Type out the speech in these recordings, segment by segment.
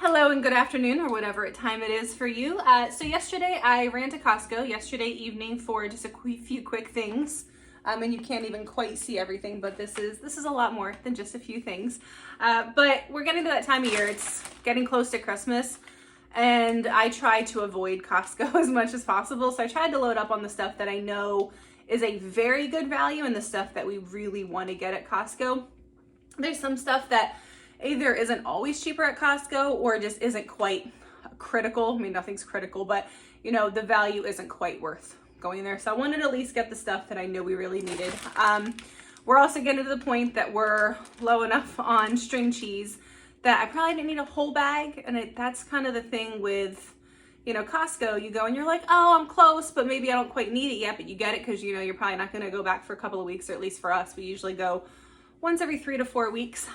Hello and good afternoon, or whatever time it is for you. So yesterday I ran to Costco yesterday evening for just a few quick things. And you can't even quite see everything, but this is a lot more than just a few things. But we're getting to that time of year. It's getting close to Christmas, and I try to avoid Costco as much as possible. So I tried to load up on the stuff that I know is a very good value and the stuff that we really want to get at Costco. There's some stuff that either isn't always cheaper at Costco or just isn't quite critical. I mean, nothing's critical, but you know, the value isn't quite worth going there. So I wanted to at least get the stuff that I know we really needed. We're also getting to the point that we're low enough on string cheese that I probably didn't need a whole bag. And that's kind of the thing with, you know, Costco. You go and you're like, oh, I'm close, but maybe I don't quite need it yet, but you get it because you know you're probably not going to go back for a couple of weeks, or at least for us, we usually go once every 3 to 4 weeks.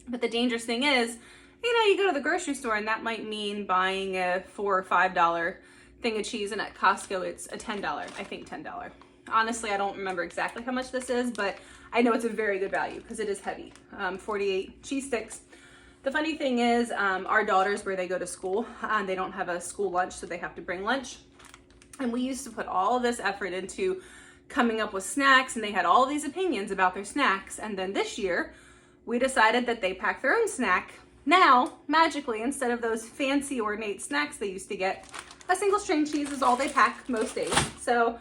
But the dangerous thing is, you know, you go to the grocery store and that might mean buying a $4 or $5 thing of cheese, and at Costco it's a $10, I think $10. Honestly, I don't remember exactly how much this is, but I know it's a very good value because it is heavy. 48 cheese sticks. The funny thing is, our daughters, where they go to school, they don't have a school lunch, so they have to bring lunch. And we used to put all of this effort into coming up with snacks, and they had all these opinions about their snacks. And then this year, we decided that they pack their own snack. Now, magically, instead of those fancy ornate snacks they used to get, a single string cheese is all they pack most days. So,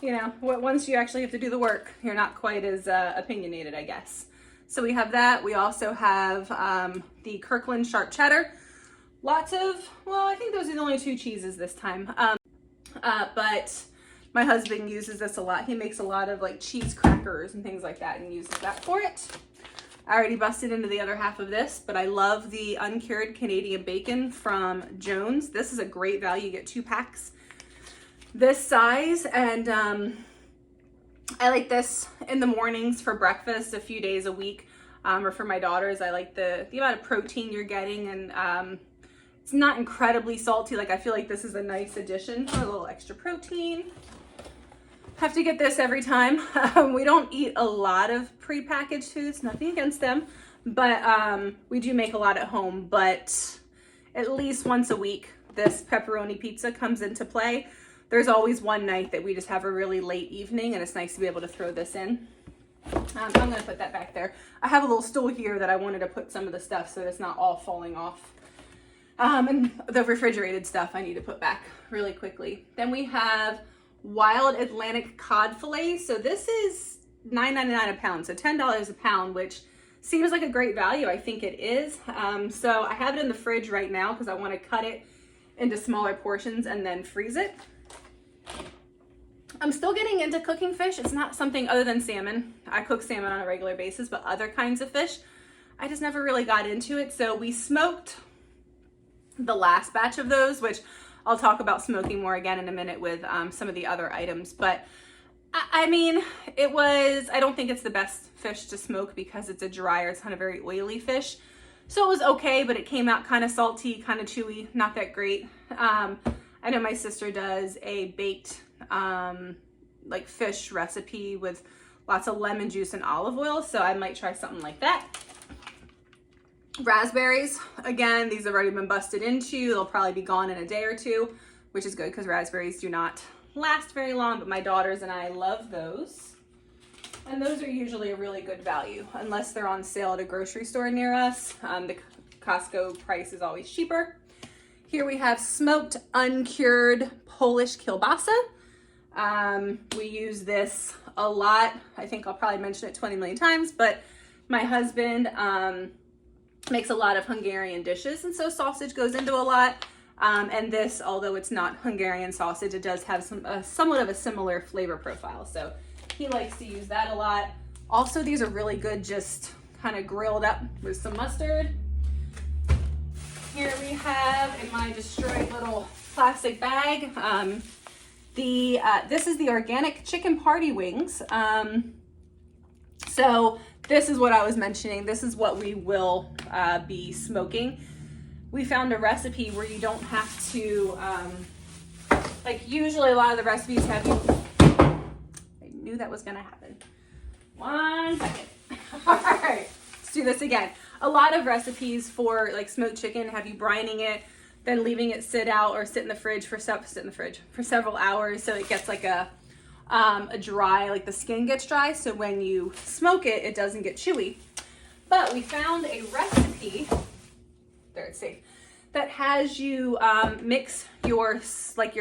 you know, once you actually have to do the work, you're not quite as opinionated, I guess. So we have that. We also have the Kirkland sharp cheddar. Lots of, well, I think those are the only 2 cheeses this time. But my husband uses this a lot. He makes a lot of like cheese crackers and things like that and uses that for it. I already busted into the other half of this, but I love the uncured Canadian bacon from Jones. This is a great value. You get 2 packs this size, and I like this in the mornings for breakfast a few days a week, or for my daughters. I like the amount of protein you're getting, and it's not incredibly salty. Like, I feel like this is a nice addition for a little extra protein. Have to get this every time. We don't eat a lot of prepackaged foods, nothing against them, but we do make a lot at home. But at least once a week, this pepperoni pizza comes into play. There's always one night that we just have a really late evening, and it's nice to be able to throw this in. I'm gonna put that back there. I have a little stool here that I wanted to put some of the stuff so it's not all falling off. And the refrigerated stuff I need to put back really quickly. Then we have Wild Atlantic cod fillet. So this is $9.99 a pound, so $10 a pound, which seems like a great value. I think it is. So I have it in the fridge right now because I want to cut it into smaller portions and then freeze it. I'm still getting into cooking fish. It's not something other than salmon. I cook salmon on a regular basis, but other kinds of fish, I just never really got into it. So we smoked the last batch of those, which I'll talk about smoking more again in a minute with some of the other items. But I mean, I don't think it's the best fish to smoke because it's a drier, it's kind of very oily fish. So it was okay, but it came out kind of salty, kind of chewy, not that great. I know my sister does a baked like fish recipe with lots of lemon juice and olive oil, so I might try something like that. Raspberries, again, these have already been busted into. They'll probably be gone in a day or 2, which is good because raspberries do not last very long, but my daughters and I love those. And those are usually a really good value, unless they're on sale at a grocery store near us. The Costco price is always cheaper. Here we have smoked uncured Polish kielbasa. We use this a lot. I think I'll probably mention it 20 million times, but my husband makes a lot of Hungarian dishes, and so sausage goes into a lot. And this, although it's not Hungarian sausage, it does have somewhat of a similar flavor profile. So he likes to use that a lot. Also, these are really good just kind of grilled up with some mustard. Here we have in my destroyed little plastic bag, this is the organic chicken party wings. So this is what I was mentioning. This is what we will be smoking. We found a recipe where you don't have to, like usually a lot of the recipes have you, I knew that was gonna happen. One second. All right, let's do this again. a lot of recipes for like smoked chicken have you brining it, then leaving it sit out or sit in the fridge for several hours, so it gets like a dry, like the skin gets dry, so when you smoke it, it doesn't get chewy. But we found a recipe, there it's safe, that has you mix your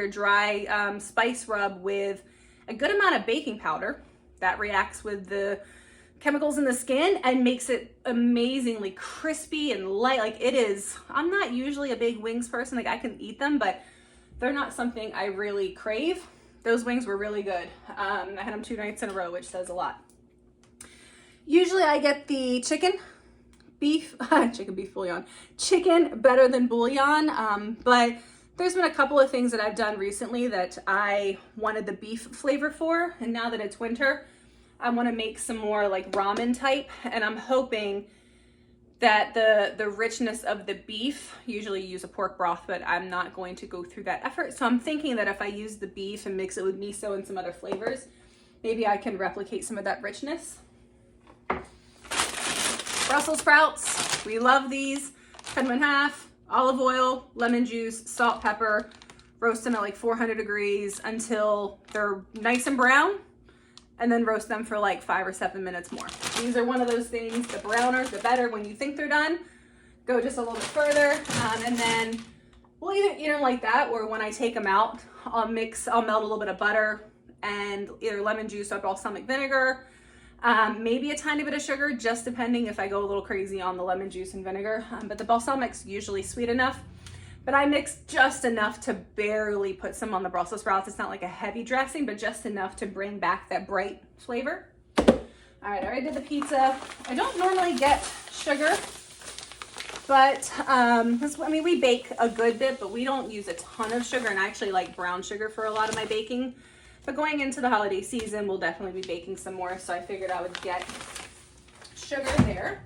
dry spice rub with a good amount of baking powder that reacts with the chemicals in the skin and makes it amazingly crispy and light. Like it is, I'm not usually a big wings person, like I can eat them, but they're not something I really crave. Those wings were really good. I had them 2 nights in a row, which says a lot. Usually I get the chicken better than bouillon, but there's been a couple of things that I've done recently that I wanted the beef flavor for, and now that it's winter, I want to make some more like ramen type, and I'm hoping that the richness of the beef, usually use a pork broth, but I'm not going to go through that effort. So I'm thinking that if I use the beef and mix it with miso and some other flavors, maybe I can replicate some of that richness. Brussels sprouts, we love these. Cut them in half, olive oil, lemon juice, salt, pepper, roast them at like 400 degrees until they're nice and brown, and then roast them for like 5 or 7 minutes more. These are one of those things, the browner, the better. When you think they're done, go just a little bit further, and then we'll either eat them like that, or when I take them out, I'll melt a little bit of butter and either lemon juice or balsamic vinegar, maybe a tiny bit of sugar, just depending if I go a little crazy on the lemon juice and vinegar, but the balsamic's usually sweet enough. But I mix just enough to barely put some on the Brussels sprouts. It's not like a heavy dressing, but just enough to bring back that bright flavor. All right, I already did the pizza. I don't normally get sugar, but we bake a good bit, but we don't use a ton of sugar, and I actually like brown sugar for a lot of my baking. But going into the holiday season, we'll definitely be baking some more, so I figured I would get sugar there.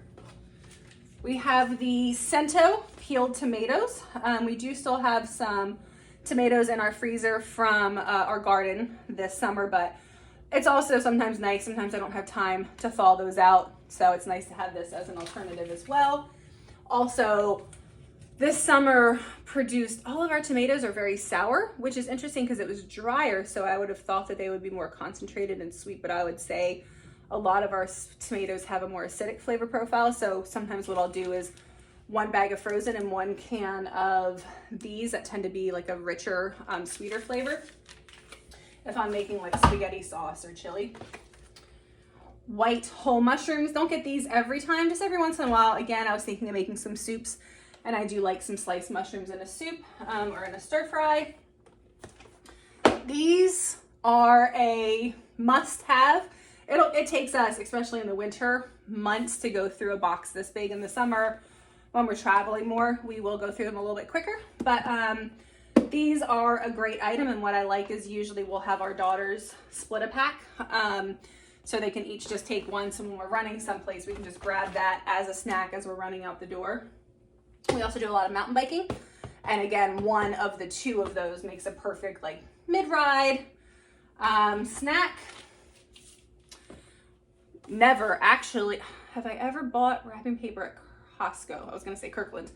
We have the Cento peeled tomatoes. We do still have some tomatoes in our freezer from our garden this summer, but it's also sometimes nice. Sometimes I don't have time to thaw those out, so it's nice to have this as an alternative as well. Also, this summer produced, all of our tomatoes are very sour, which is interesting because it was drier, so I would have thought that they would be more concentrated and sweet, but I would say a lot of our tomatoes have a more acidic flavor profile, so sometimes what I'll do is 1 bag of frozen and 1 can of these that tend to be like a richer, sweeter flavor if I'm making like spaghetti sauce or chili. White whole mushrooms, don't get these every time, just every once in a while. Again, I was thinking of making some soups, and I do like some sliced mushrooms in a soup or in a stir fry. These are a must-have. It takes us, especially in the winter months, to go through a box this big. In the summer, when we're traveling more, we will go through them a little bit quicker. But these are a great item, and what I like is usually we'll have our daughters split a pack, so they can each just take one. So when we're running someplace, we can just grab that as a snack as we're running out the door. We also do a lot of mountain biking, and again, one of the 2 of those makes a perfect like mid-ride snack. Never actually have I ever bought wrapping paper at Costco. I was gonna say Kirkland.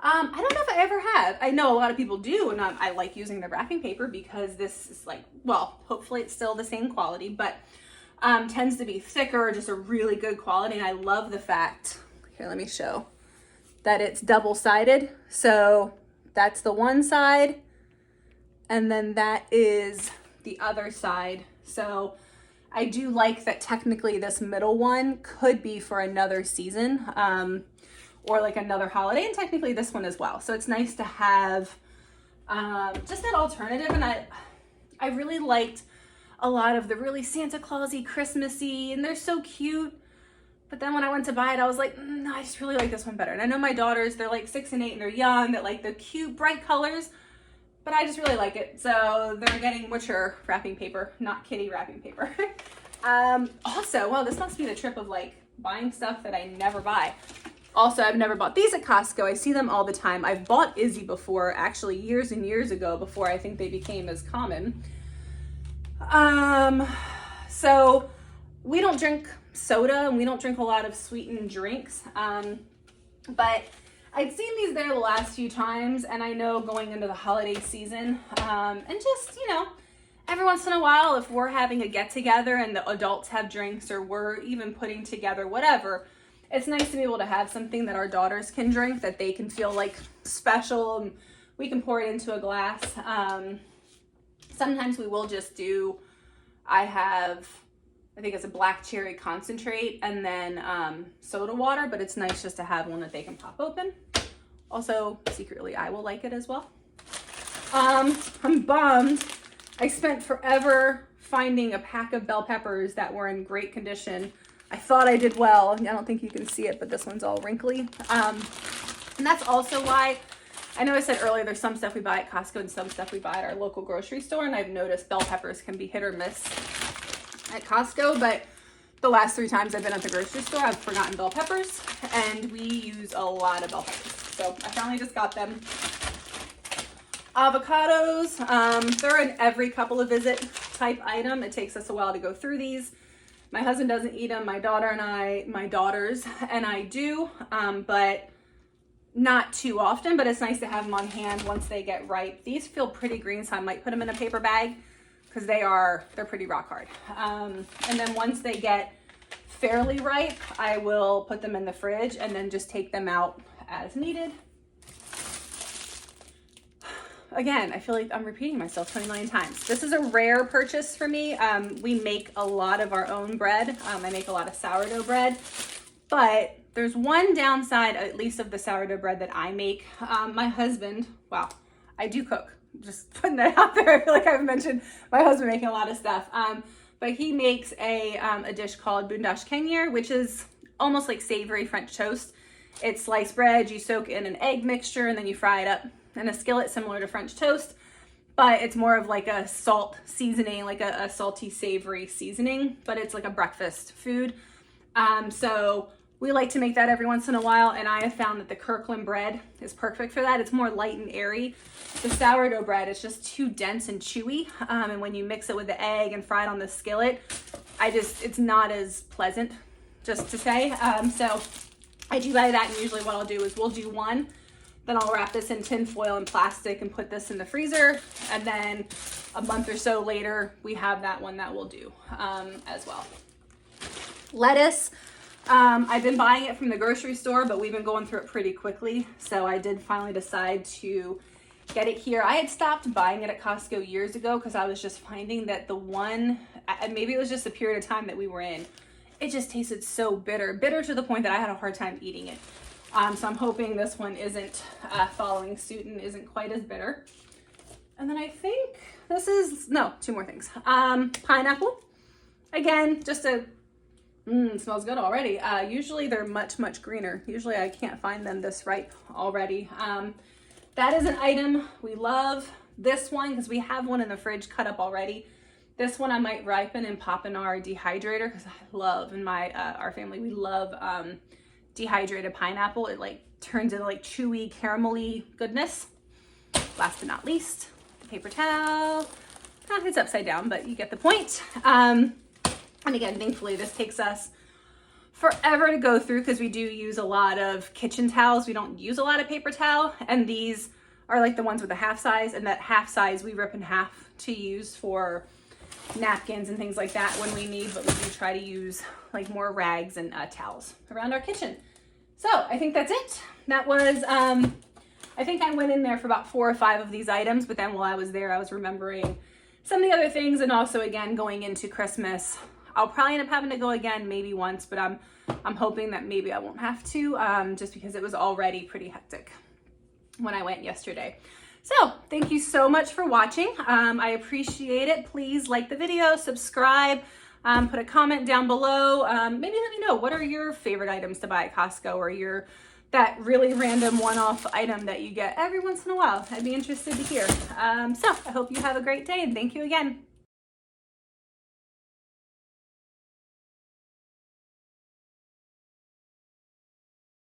I don't know if I ever have. I know a lot of people do, and I like using the wrapping paper because this is like, well, hopefully it's still the same quality, but tends to be thicker, just a really good quality. And I love the fact, here, let me show, that it's double-sided. So that's the one side, and then that is the other side. So I do like that technically this middle one could be for another season, or like another holiday, and technically this one as well. So it's nice to have just that alternative. And I really liked a lot of the really Santa Clausy, Christmassy, and they're so cute. But then when I went to buy it, I was like, no, I just really like this one better. And I know my daughters, they're like 6 and 8 and they're young, that like the cute, bright colors, but I just really like it. So they're getting mature wrapping paper, not kitty wrapping paper. Also, well, this must be the trip of like buying stuff that I never buy. Also, I've never bought these at Costco. I see them all the time. I've bought Izzy before, actually years and years ago, before I think they became as common. So we don't drink soda, and we don't drink a lot of sweetened drinks. But I'd seen these there the last few times, and I know going into the holiday season, and just, you know, every once in a while, if we're having a get-together and the adults have drinks, or we're even putting together whatever, it's nice to be able to have something that our daughters can drink, that they can feel like special, and we can pour it into a glass. Sometimes we will just do, I think it's a black cherry concentrate and then soda water, but it's nice just to have one that they can pop open. Also, secretly, I will like it as well. I'm bummed. I spent forever finding a pack of bell peppers that were in great condition. I thought I did well. I don't think you can see it, but this one's all wrinkly. And that's also why, I know I said earlier, there's some stuff we buy at Costco and some stuff we buy at our local grocery store, and I've noticed bell peppers can be hit or miss at Costco, but the last 3 times I've been at the grocery store, I've forgotten bell peppers, and we use a lot of bell peppers. So I finally just got them. Avocados, they're an every couple of visit type item. It takes us a while to go through these. My husband doesn't eat them. My daughters and I do, but not too often, but it's nice to have them on hand once they get ripe. These feel pretty green, so I might put them in a paper bag because they're pretty rock hard. And then once they get fairly ripe, I will put them in the fridge and then just take them out as needed. Again, I feel like I'm repeating myself 20 million times. This is a rare purchase for me. We make a lot of our own bread. I make a lot of sourdough bread, but there's one downside, at least of the sourdough bread that I make. My husband, wow, I do cook. Just putting that out there. I feel like I've mentioned my husband making a lot of stuff. But he makes a dish called bundash kenyir, which is almost like savory French toast. It's sliced bread, you soak in an egg mixture, and then you fry it up in a skillet similar to French toast, but it's more of like a salt seasoning, like a salty savory seasoning, but it's like a breakfast food. So we like to make that every once in a while, and I have found that the Kirkland bread is perfect for that. It's more light and airy. The sourdough bread is just too dense and chewy, and when you mix it with the egg and fry it on the skillet, it's not as pleasant, just to say. So I do buy that, and usually what I'll do is we'll do one, then I'll wrap this in tin foil and plastic and put this in the freezer, and then a month or so later, we have that one that we'll do as well. Lettuce, I've been buying it from the grocery store, but we've been going through it pretty quickly, so I did finally decide to get it here. I had stopped buying it at Costco years ago because I was just finding that the one, maybe it was just the period of time that we were in, it just tasted so bitter to the point that I had a hard time eating it. So I'm hoping this one isn't following suit and isn't quite as bitter. And then I think this is, no, 2 more things. Pineapple. Again, just smells good already. Usually they're much, much greener. Usually I can't find them this ripe already. That is an item we love. This one, because we have one in the fridge cut up already. This one I might ripen and pop in our dehydrator, because I love, in our family, we love dehydrated pineapple. It like turns into like chewy, caramelly goodness. Last but not least, the paper towel. It's upside down, but you get the point. And again, thankfully this takes us forever to go through because we do use a lot of kitchen towels. We don't use a lot of paper towel, and these are like the ones with the half size, and that half size we rip in half to use for napkins and things like that when we need, but we do try to use like more rags and towels around our kitchen. So I think that's it. That was, I think I went in there for about 4 or 5 of these items, but then while I was there, I was remembering some of the other things, and also again, going into Christmas, I'll probably end up having to go again maybe once, but I'm hoping that maybe I won't have to, just because it was already pretty hectic when I went yesterday. So thank you so much for watching. I appreciate it. Please like the video, subscribe, put a comment down below. Maybe let me know, what are your favorite items to buy at Costco, or that really random one-off item that you get every once in a while. I'd be interested to hear. So I hope you have a great day, and thank you again.